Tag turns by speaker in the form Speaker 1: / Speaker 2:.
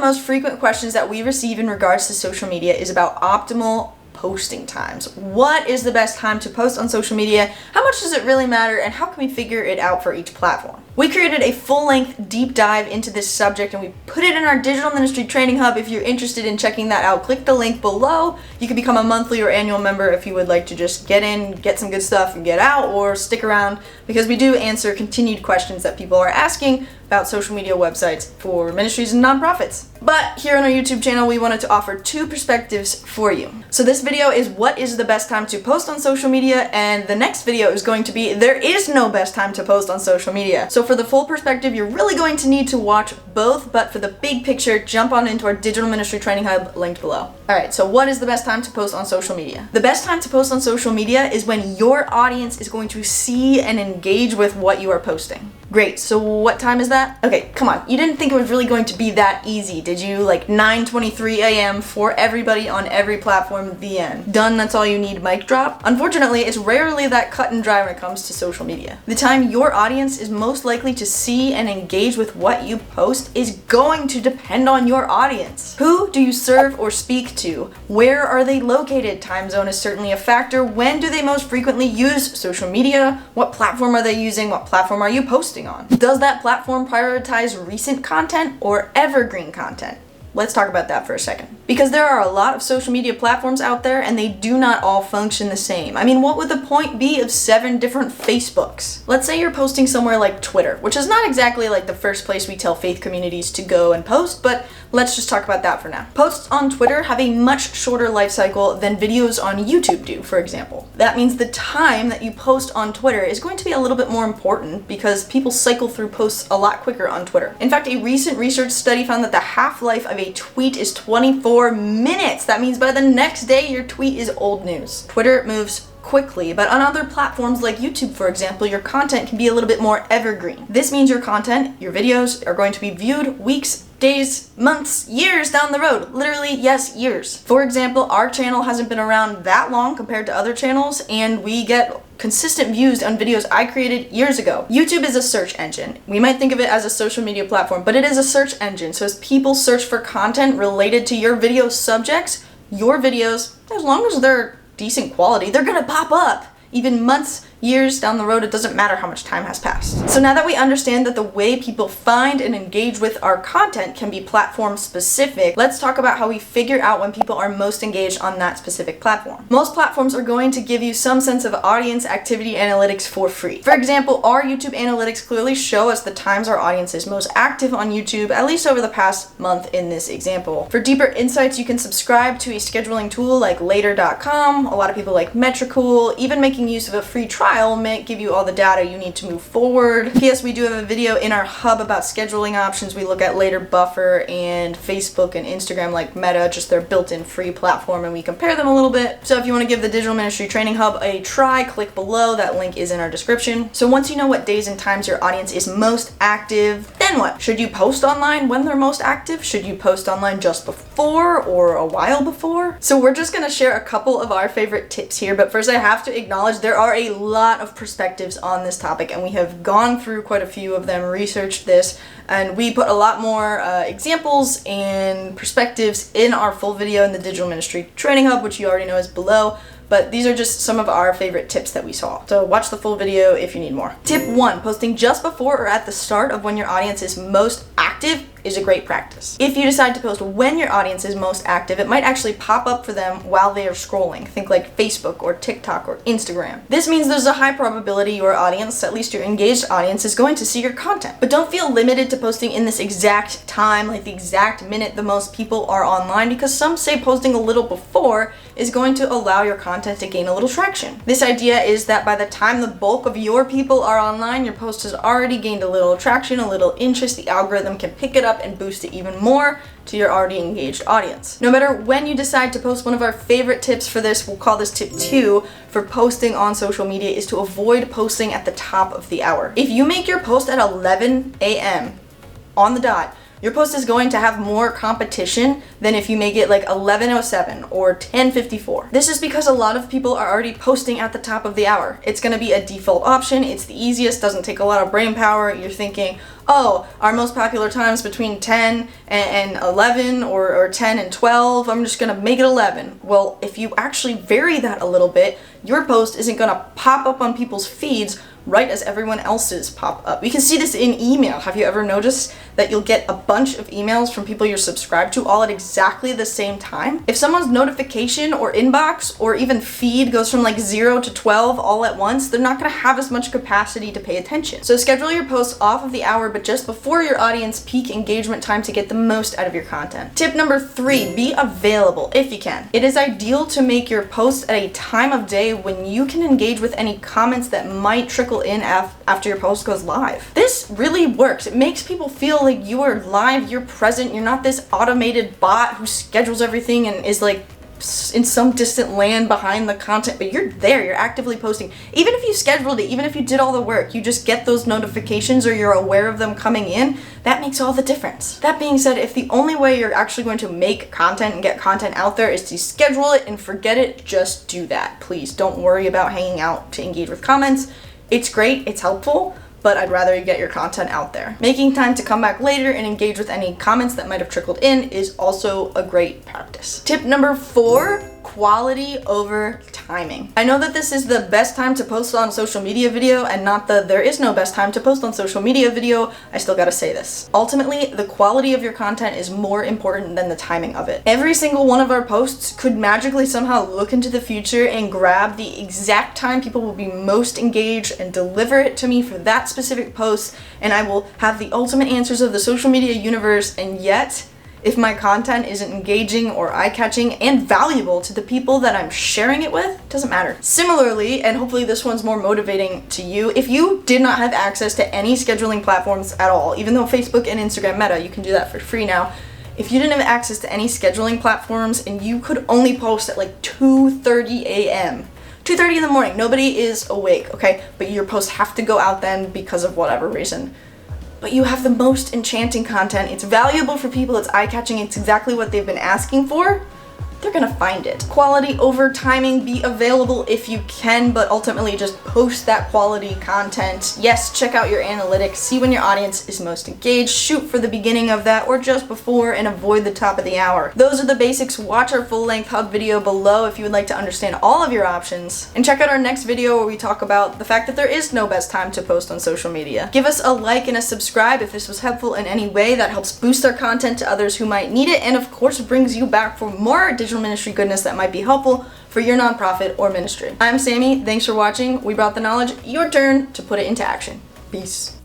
Speaker 1: most frequent questions that we receive in regards to social media is about optimal posting times. What is the best time to post on social media? How much does it really matter? And how can we figure it out for each platform? We created a full-length deep dive into this subject and we put it in our Digital Ministry Training Hub. If you're interested in checking that out, click the link below. You can become a monthly or annual member if you would like to just get in, get some good stuff and get out, or stick around because we do answer continued questions that people are asking about social media websites for ministries and nonprofits. But here on our YouTube channel, we wanted to offer two perspectives for you. So this video is what is the best time to post on social media, and the next video is going to be there is no best time to post on social media. So for the full perspective, you're really going to need to watch both, but for the big picture, jump on into our Digital Ministry Training Hub linked below. Alright, so what is the best time to post on social media? The best time to post on social media is when your audience is going to see and engage with what you are posting. Great, so what time is that? Okay, come on, you didn't think it was really going to be that easy, did you? Like 9:23 a.m. for everybody on every platform, the end. Done, that's all you need, mic drop? Unfortunately, it's rarely that cut and dry when it comes to social media. The time your audience is most likely to see and engage with what you post is going to depend on your audience. Who do you serve or speak to? Where are they located? Time zone is certainly a factor. When do they most frequently use social media? What platform are they using? What platform are you posting on? Does that platform prioritize recent content or evergreen content? Let's talk about that for a second. Because there are a lot of social media platforms out there and they do not all function the same. I mean, what would the point be of 7 different Facebooks? Let's say you're posting somewhere like Twitter, which is not exactly like the first place we tell faith communities to go and post, but let's just talk about that for now. Posts on Twitter have a much shorter life cycle than videos on YouTube do, for example. That means the time that you post on Twitter is going to be a little bit more important because people cycle through posts a lot quicker on Twitter. In fact, a recent research study found that the half-life of a tweet is 24 minutes. That means by the next day, your tweet is old news. Twitter moves quickly, but on other platforms like YouTube, for example, your content can be a little bit more evergreen. This means your content, your videos, are going to be viewed weeks, days, months, years down the road. Literally, yes, years. For example, our channel hasn't been around that long compared to other channels, and we get consistent views on videos I created years ago. YouTube is a search engine. We might think of it as a social media platform, but it is a search engine. So as people search for content related to your video subjects, your videos, as long as they're decent quality, they're gonna pop up. Even months, years down the road, it doesn't matter how much time has passed. So now that we understand that the way people find and engage with our content can be platform specific, let's talk about how we figure out when people are most engaged on that specific platform. Most platforms are going to give you some sense of audience activity analytics for free. For example, our YouTube analytics clearly show us the times our audience is most active on YouTube, at least over the past month in this example. For deeper insights, you can subscribe to a scheduling tool like later.com. A lot of people like Metricool. Even making use of a free trial may give you all the data you need to move forward. P.S. we do have a video in our hub about scheduling options. We look at Later Buffer and Facebook and Instagram like Meta, just their built-in free platform, and we compare them a little bit. So if you want to give the Digital Ministry Training Hub a try, click below. That link is in our description. So once you know what days and times your audience is most active, then what? Should you post online when they're most active? Should you post online just before or a while before? So we're just going to share a couple of our favorite tips here, but first I have to acknowledge there are a lot of perspectives on this topic, and we have gone through quite a few of them, researched this, and we put a lot more examples and perspectives in our full video in the Digital Ministry Training Hub, which you already know is below. But these are just some of our favorite tips that we saw. So watch the full video if you need more. Tip 1, posting just before or at the start of when your audience is most active is a great practice. If you decide to post when your audience is most active, it might actually pop up for them while they are scrolling. Think like Facebook or TikTok or Instagram. This means there's a high probability your audience, at least your engaged audience, is going to see your content. But don't feel limited to posting in this exact time, like the exact minute the most people are online, because some say posting a little before is going to allow your content to gain a little traction. This idea is that by the time the bulk of your people are online, your post has already gained a little traction, a little interest. The algorithm can pick it up and boost it even more to your already engaged audience. No matter when you decide to post, one of our favorite tips for this, we'll call this tip 2, for posting on social media is to avoid posting at the top of the hour. If you make your post at 11 a.m. on the dot, your post is going to have more competition than if you make it like 11:07 or 10:54. This is because a lot of people are already posting at the top of the hour. It's going to be a default option. It's the easiest, doesn't take a lot of brain power. You're thinking, oh, our most popular times between 10 and 11 or 10 and 12, I'm just gonna make it 11. Well, if you actually vary that a little bit, your post isn't gonna pop up on people's feeds right as everyone else's pop up. You can see this in email. Have you ever noticed that you'll get a bunch of emails from people you're subscribed to all at exactly the same time? If someone's notification or inbox or even feed goes from like 0 to 12 all at once, they're not gonna have as much capacity to pay attention. So schedule your posts off of the hour, but just before your audience peak engagement time to get the most out of your content. Tip number 3, be available if you can. It is ideal to make your posts at a time of day when you can engage with any comments that might trickle in after your post goes live. This really works. It makes people feel like you are live, you're present, you're not this automated bot who schedules everything and is like in some distant land behind the content, but you're there, you're actively posting. Even if you scheduled it, even if you did all the work, you just get those notifications or you're aware of them coming in, that makes all the difference. That being said, if the only way you're actually going to make content and get content out there is to schedule it and forget it, just do that. Please don't worry about hanging out to engage with comments. It's great, it's helpful, but I'd rather you get your content out there. Making time to come back later and engage with any comments that might have trickled in is also a great practice. Tip number 4, quality over timing. I know that this is the best time to post on social media video and not the there is no best time to post on social media video. I still gotta say this. Ultimately, the quality of your content is more important than the timing of it. Every single one of our posts could magically somehow look into the future and grab the exact time people will be most engaged and deliver it to me for that specific post, and I will have the ultimate answers of the social media universe, and yet if my content isn't engaging or eye-catching and valuable to the people that I'm sharing it with, it doesn't matter. Similarly, and hopefully this one's more motivating to you, if you did not have access to any scheduling platforms at all, even though Facebook and Instagram Meta, you can do that for free now, if you didn't have access to any scheduling platforms and you could only post at like 2:30 a.m., 2:30 in the morning, nobody is awake, okay? But your posts have to go out then because of whatever reason. But you have the most enchanting content, it's valuable for people, it's eye-catching, it's exactly what they've been asking for, they're gonna find it. Quality over timing, be available if you can, but ultimately just post that quality content. Yes, check out your analytics, see when your audience is most engaged, shoot for the beginning of that or just before and avoid the top of the hour. Those are the basics. Watch our full-length hub video below if you would like to understand all of your options. And check out our next video where we talk about the fact that there is no best time to post on social media. Give us a like and a subscribe if this was helpful in any way. That helps boost our content to others who might need it, and of course brings you back for more digital ministry goodness that might be helpful for your nonprofit or ministry. I'm Sammy, thanks for watching. We brought the knowledge, your turn to put it into action. Peace.